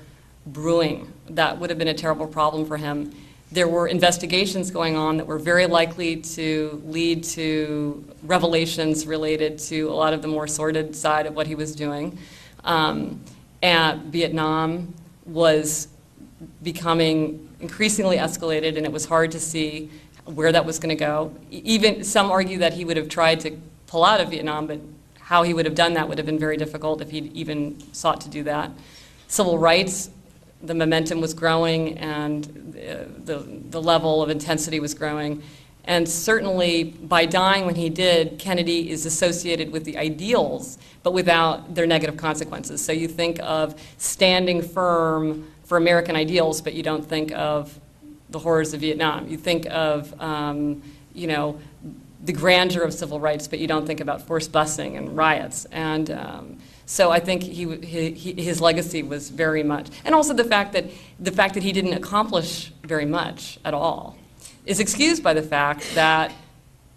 Speaker 2: brewing that would have been a terrible problem for him. There were investigations going on that were very likely to lead to revelations related to a lot of the more sordid side of what he was doing. And Vietnam was becoming increasingly escalated, and it was hard to see where that was going to go. Even some argue that he would have tried to pull out of Vietnam, but how he would have done that would have been very difficult if he'd even sought to do that. Civil rights, the momentum was growing and the level of intensity was growing. And certainly by dying when he did, Kennedy is associated with the ideals, but without their negative consequences. So you think of standing firm for American ideals, but you don't think of the horrors of Vietnam. You think of, you know, the grandeur of civil rights, but you don't think about forced busing and riots. And so I think his legacy was very much, and also the fact that he didn't accomplish very much at all is excused by the fact that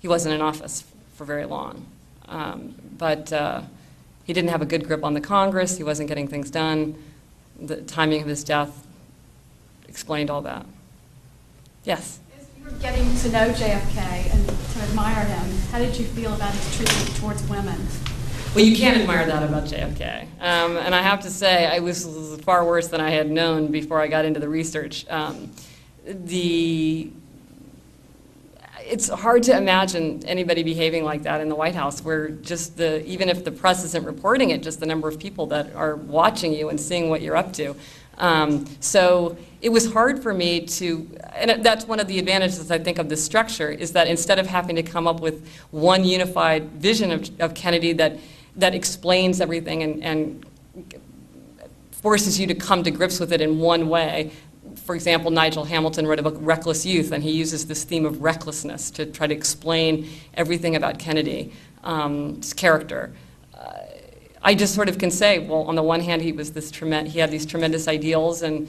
Speaker 2: he wasn't in office for very long. But he didn't have a good grip on the Congress. He wasn't getting things done. The timing of his death explained all that. Yes?
Speaker 5: As you were getting to know JFK and to admire him, how did you feel about his treatment towards women?
Speaker 2: Well, you can't admire that about JFK. And I have to say, I was far worse than I had known before I got into the research. It's hard to imagine anybody behaving like that in the White House, where just even if the press isn't reporting it, just the number of people that are watching you and seeing what you're up to. So it was hard for me to, and that's one of the advantages, I think, of this structure, is that instead of having to come up with one unified vision of Kennedy that explains everything and forces you to come to grips with it in one way. For example, Nigel Hamilton wrote a book, Reckless Youth, and he uses this theme of recklessness to try to explain everything about Kennedy's character. I just sort of can say, well, on the one hand, he had these tremendous ideals and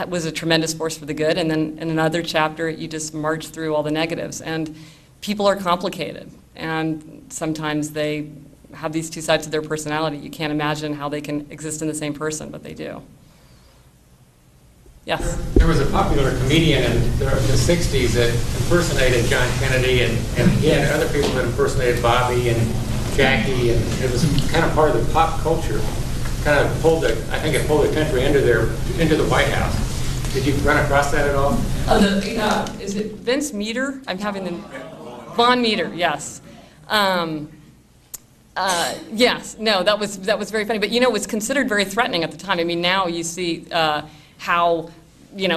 Speaker 2: was a tremendous force for the good, and then in another chapter, you just march through all the negatives. And people are complicated, and sometimes they have these two sides of their personality. You can't imagine how they can exist in the same person, but they do. Yes?
Speaker 7: There was a popular comedian in the 60s that impersonated John Kennedy, and he had other people that impersonated Bobby and Jackie, and it was kind of part of the pop culture. Kind of I think it pulled the country into the White House. Did you run across that at all?
Speaker 2: Is it Vince Meter? I'm having the Von Meter. Yes. Yes. No, that was very funny. But it was considered very threatening at the time. I mean, now you see how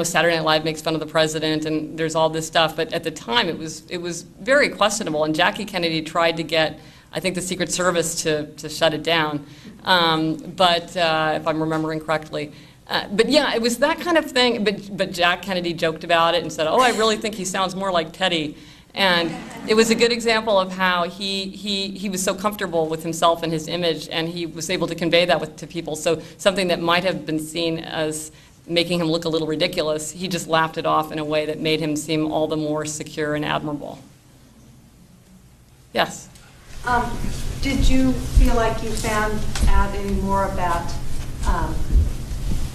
Speaker 2: Saturday Night Live makes fun of the president, and there's all this stuff. But at the time, it was very questionable. And Jackie Kennedy tried to get, I think, the Secret Service to shut it down. But if I'm remembering correctly. But yeah, it was that kind of thing. But Jack Kennedy joked about it and said, "Oh, I really think he sounds more like Teddy." And it was a good example of how he was so comfortable with himself and his image, and he was able to convey that to people. So something that might have been seen as making him look a little ridiculous, he just laughed it off in a way that made him seem all the more secure and admirable. Yes?
Speaker 8: Did you feel like you found out any more about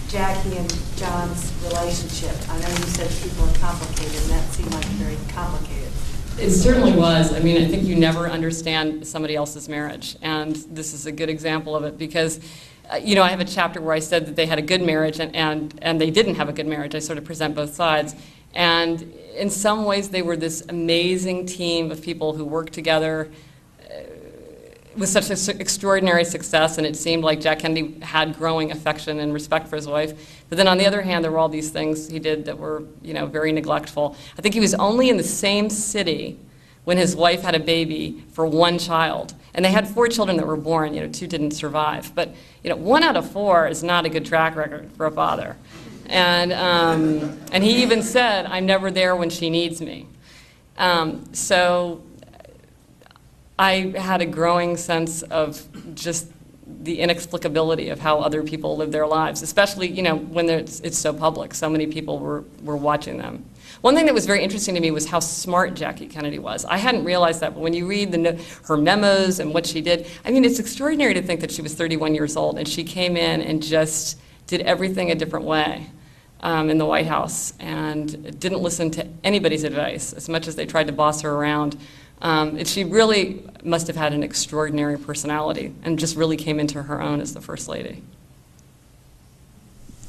Speaker 8: Jackie and John's relationship? I know you said people are complicated, and that seemed like very complicated.
Speaker 2: It certainly was. I mean, I think you never understand somebody else's marriage, and this is a good example of it because, I have a chapter where I said that they had a good marriage and they didn't have a good marriage. I sort of present both sides. And in some ways, they were this amazing team of people who worked together with such an extraordinary success, and it seemed like Jack Kennedy had growing affection and respect for his wife. But then on the other hand, there were all these things he did that were, very neglectful. I think he was only in the same city when his wife had a baby for one child. And they had 4 children that were born, 2 didn't survive. But, 1 out of 4 is not a good track record for a father. And he even said, "I'm never there when she needs me." So I had a growing sense of just the inexplicability of how other people live their lives, especially, when it's so public. So many people were watching them. One thing that was very interesting to me was how smart Jackie Kennedy was. I hadn't realized that, but when you read her memos and what she did, I mean, it's extraordinary to think that she was 31 years old, and she came in and just did everything a different way in the White House and didn't listen to anybody's advice as much as they tried to boss her around. She really must have had an extraordinary personality and just really came into her own as the First Lady.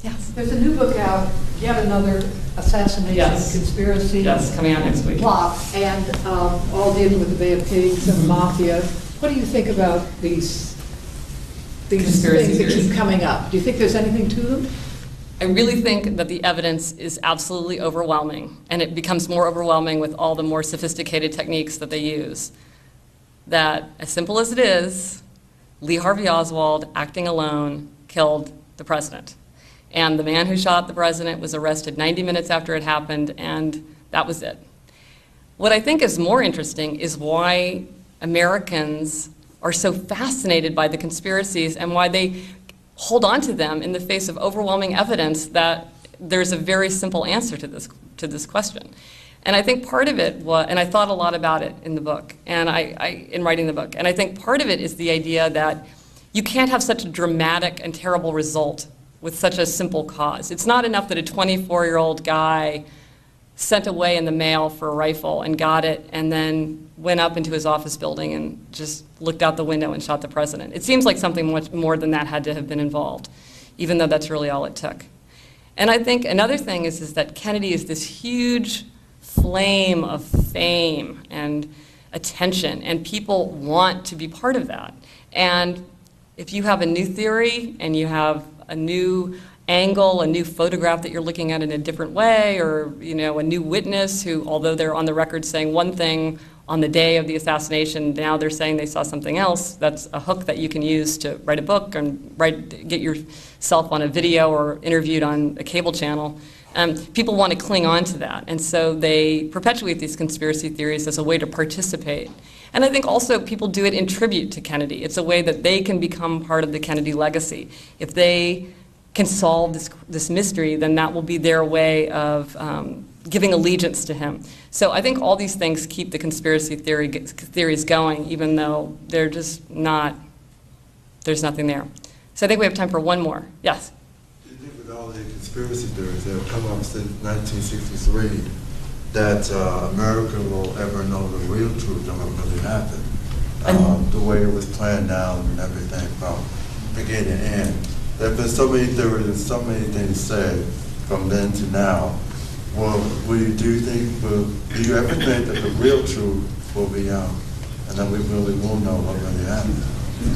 Speaker 2: Yes.
Speaker 9: There's a new book out, yet another assassination
Speaker 2: Yes.
Speaker 9: conspiracy.
Speaker 2: Yes, coming out next week.
Speaker 9: Plot, and all dealing with the Bay of Pigs and the mafia. What do you think about these
Speaker 2: Conspiracy
Speaker 9: things that
Speaker 2: theories.
Speaker 9: keep coming up? Do you think there's anything to them?
Speaker 2: I really think that the evidence is absolutely overwhelming, and it becomes more overwhelming with all the more sophisticated techniques that they use. That, as simple as it is, Lee Harvey Oswald, acting alone, killed the president. And the man who shot the president was arrested 90 minutes after it happened, and that was it. What I think is more interesting is why Americans are so fascinated by the conspiracies and why they hold on to them in the face of overwhelming evidence that there's a very simple answer to this question. And I think part of it was, and I thought a lot about it in the book, and in writing the book, and I think part of it is the idea that you can't have such a dramatic and terrible result with such a simple cause. It's not enough that a 24-year-old guy sent away in the mail for a rifle and got it and then went up into his office building and just looked out the window and shot the president. It seems like something much more than that had to have been involved, even though that's really all it took. And I think another thing is that Kennedy is this huge flame of fame and attention, and people want to be part of that. And if you have a new theory and you have a new angle, a new photograph that you're looking at in a different way, or a new witness who, although they're on the record saying one thing on the day of the assassination, now they're saying they saw something else, that's a hook that you can use to write a book and get yourself on a video or interviewed on a cable channel. People want to cling on to that, and so they perpetuate these conspiracy theories as a way to participate. And I think also people do it in tribute to Kennedy. It's a way that they can become part of the Kennedy legacy. If they can solve this mystery, then that will be their way of giving allegiance to him. So I think all these things keep the conspiracy theories going, even though they're just not, there's nothing there. So I think we have time for one more. Yes?
Speaker 4: Do you think with all the conspiracy theories that have come up since 1963, that America will ever know the real truth of what really happened? The way it was planned out and everything from beginning to end. There have been so many theories and so many things said from then to now. Well, do you ever think that the real truth will be out and that we really will know what really happened?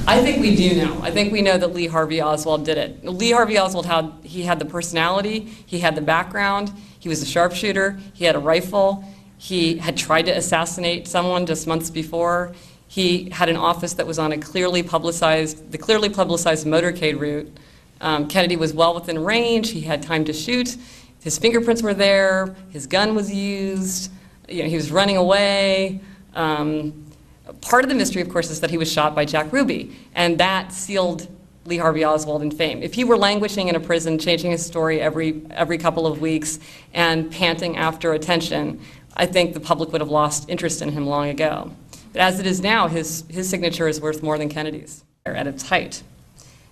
Speaker 2: I think we do know. I think we know that Lee Harvey Oswald did it. Lee Harvey Oswald had the personality, he had the background, he was a sharpshooter, he had a rifle, he had tried to assassinate someone just months before. He had an office that was on the clearly publicized motorcade route. Kennedy was well within range, he had time to shoot, his fingerprints were there, his gun was used, he was running away. Part of the mystery, of course, is that he was shot by Jack Ruby, and that sealed Lee Harvey Oswald in fame. If he were languishing in a prison, changing his story every couple of weeks and panting after attention, I think the public would have lost interest in him long ago. But as it is now, his signature is worth more than Kennedy's at its height.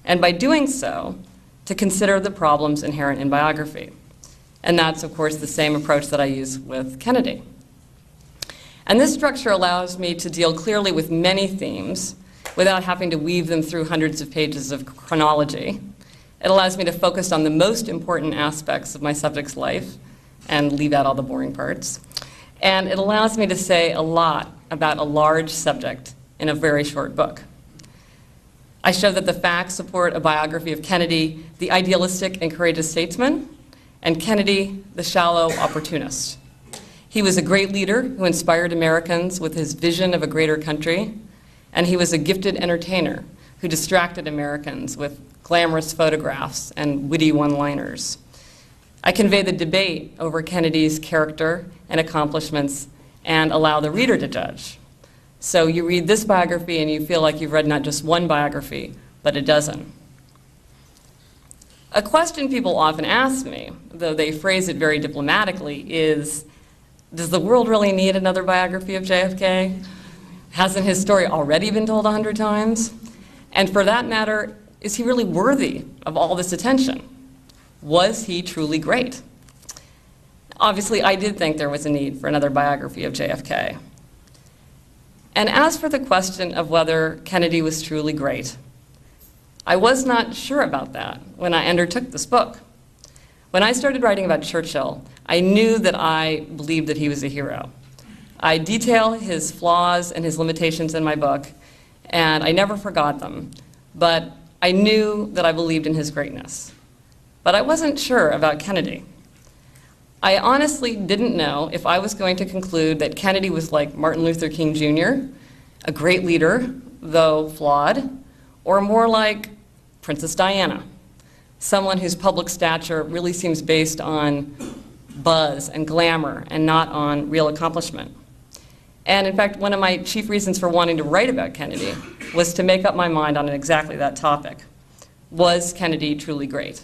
Speaker 2: And by doing so, to consider the problems inherent in biography. And that's, of course, the same approach that I use with Kennedy. And this structure allows me to deal clearly with many themes without having to weave them through hundreds of pages of chronology. It allows me to focus on the most important aspects of my subject's life and leave out all the boring parts. And it allows me to say a lot about a large subject in a very short book. I show that the facts support a biography of Kennedy, the idealistic and courageous statesman, and Kennedy, the shallow opportunist. He was a great leader who inspired Americans with his vision of a greater country, and he was a gifted entertainer who distracted Americans with glamorous photographs and witty one-liners. I convey the debate over Kennedy's character and accomplishments and allow the reader to judge. So you read this biography and you feel like you've read not just one biography, but a dozen. A question people often ask me, though they phrase it very diplomatically, is, does the world really need another biography of JFK? Hasn't his story already been told 100 times? And for that matter, is he really worthy of all this attention? Was he truly great? Obviously, I did think there was a need for another biography of JFK. And as for the question of whether Kennedy was truly great, I was not sure about that when I undertook this book. When I started writing about Churchill, I knew that I believed that he was a hero. I detail his flaws and his limitations in my book, and I never forgot them, but I knew that I believed in his greatness. But I wasn't sure about Kennedy. I honestly didn't know if I was going to conclude that Kennedy was like Martin Luther King Jr., a great leader, though flawed, or more like Princess Diana, someone whose public stature really seems based on buzz and glamour and not on real accomplishment. And in fact, one of my chief reasons for wanting to write about Kennedy was to make up my mind on exactly that topic. Was Kennedy truly great?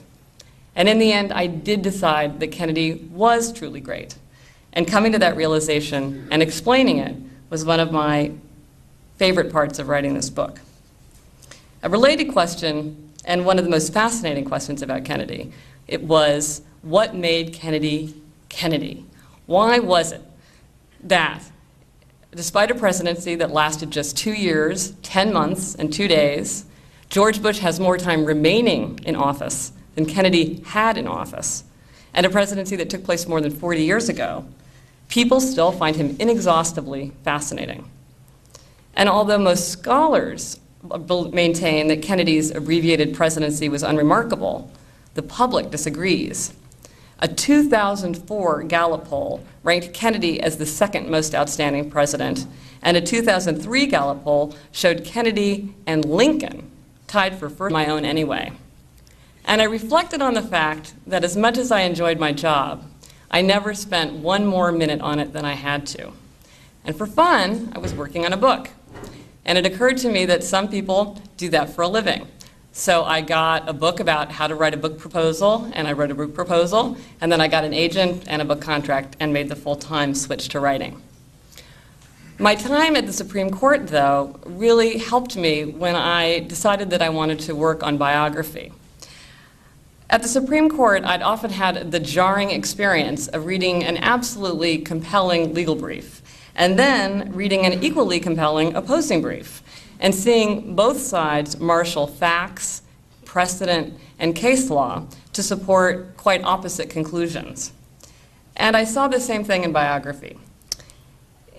Speaker 2: And in the end, I did decide that Kennedy was truly great. And coming to that realization and explaining it was one of my favorite parts of writing this book. A related question, and one of the most fascinating questions about Kennedy, it was, what made Kennedy Kennedy? Why was it that, despite a presidency that lasted just 2 years, 10 months, and 2 days, George Bush has more time remaining in office than Kennedy had in office, and a presidency that took place more than 40 years ago, people still find him inexhaustibly fascinating. And although most scholars maintain that Kennedy's abbreviated presidency was unremarkable, the public disagrees. A 2004 Gallup poll ranked Kennedy as the second most outstanding president, and a 2003 Gallup poll showed Kennedy and Lincoln tied for first, my own anyway. And I reflected on the fact that as much as I enjoyed my job, I never spent one more minute on it than I had to. And for fun, I was working on a book. And it occurred to me that some people do that for a living. So I got a book about how to write a book proposal, and I wrote a book proposal, and then I got an agent and a book contract and made the full-time switch to writing. My time at the Supreme Court, though, really helped me when I decided that I wanted to work on biography. At the Supreme Court, I'd often had the jarring experience of reading an absolutely compelling legal brief, and then reading an equally compelling opposing brief, and seeing both sides marshal facts, precedent, and case law to support quite opposite conclusions. And I saw the same thing in biography.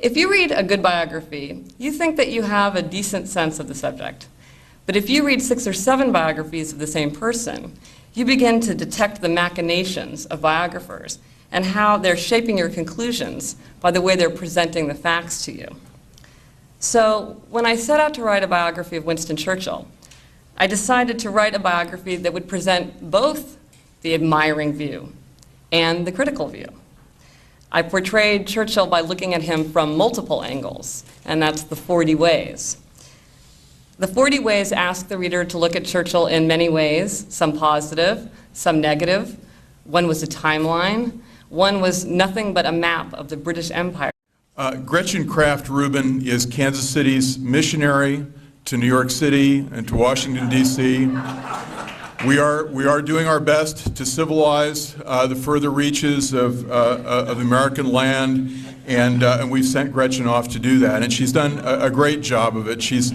Speaker 2: If you read a good biography, you think that you have a decent sense of the subject. But if you read 6 or 7 biographies of the same person, you begin to detect the machinations of biographers and how they're shaping your conclusions by the way they're presenting the facts to you. So when I set out to write a biography of Winston Churchill, I decided to write a biography that would present both the admiring view and the critical view. I portrayed Churchill by looking at him from multiple angles, and that's the 40 ways. The 40 ways ask the reader to look at Churchill in many ways, some positive, some negative. One was a timeline. One was nothing but a map of the British Empire.
Speaker 1: Gretchen Kraft Rubin is Kansas City's missionary to New York City and to Washington, D.C. We are doing our best to civilize the further reaches of American land, and we've sent Gretchen off to do that, and she's done a great job of it. She's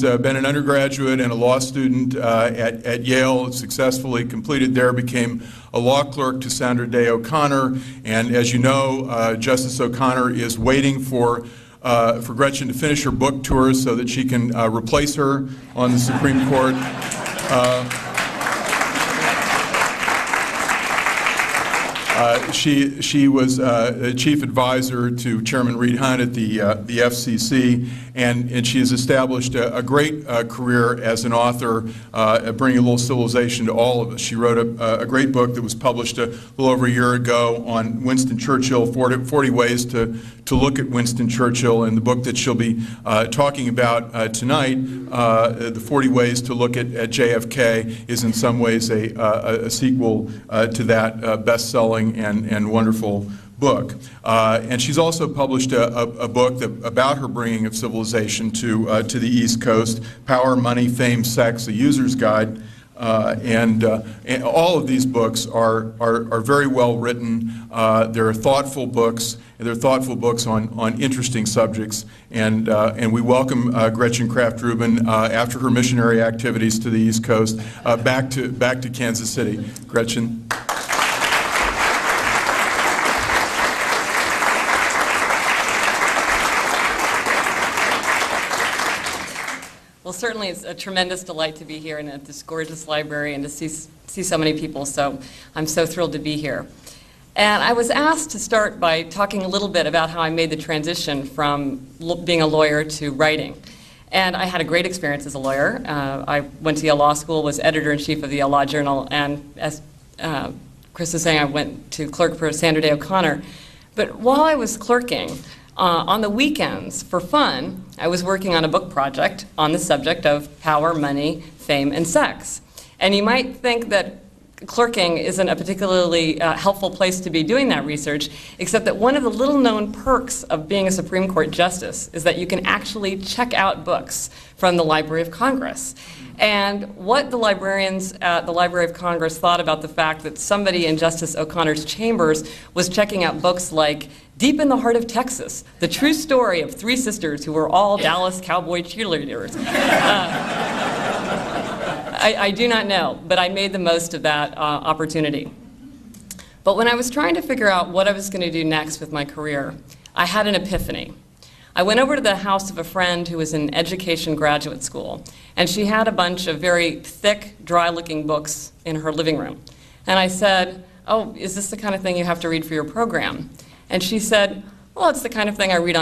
Speaker 1: been an undergraduate and a law student at Yale, successfully completed there, became a law clerk to Sandra Day O'Connor, and as you know, Justice O'Connor is waiting for Gretchen to finish her book tour so that she can replace her on the Supreme Court. She was a chief advisor to Chairman Reed Hunt at the FCC, and she has established a great career as an author, bringing a little civilization to all of us. She wrote a great book that was published a little over a year ago on Winston Churchill, 40 ways to look at Winston Churchill, and the book that she'll be talking about tonight, the 40 ways to look at JFK, is in some ways a sequel to that best-selling and wonderful book. And she's also published a book about her bringing of civilization to the East Coast, Power, Money, Fame, Sex, A User's Guide. And all of these books are very well written. They're thoughtful books. They're thoughtful books on interesting subjects. And we welcome Gretchen Kraft Rubin after her missionary activities to the East Coast back to Kansas City. Gretchen.
Speaker 2: Well, certainly it's a tremendous delight to be here and at this gorgeous library and to see so many people, so I'm so thrilled to be here. And I was asked to start by talking a little bit about how I made the transition from being a lawyer to writing. And I had a great experience as a lawyer. I went to Yale Law School, was editor-in-chief of the Yale Law Journal, and as Chris was saying, I went to clerk for Sandra Day O'Connor. But while I was clerking, on the weekends, for fun, I was working on a book project on the subject of power, money, fame, and sex. And you might think that clerking isn't a particularly helpful place to be doing that research, except that one of the little-known perks of being a Supreme Court justice is that you can actually check out books from the Library of Congress. And what the librarians at the Library of Congress thought about the fact that somebody in Justice O'Connor's chambers was checking out books like Deep in the Heart of Texas, the true story of three sisters who were all Dallas Cowboy cheerleaders. I do not know, but I made the most of that opportunity. But when I was trying to figure out what I was going to do next with my career, I had an epiphany. I went over to the house of a friend who was in education graduate school, and she had a bunch of very thick, dry-looking books in her living room. And I said, "Oh, is this the kind of thing you have to read for your program?" And she said, "Well, it's the kind of thing I read on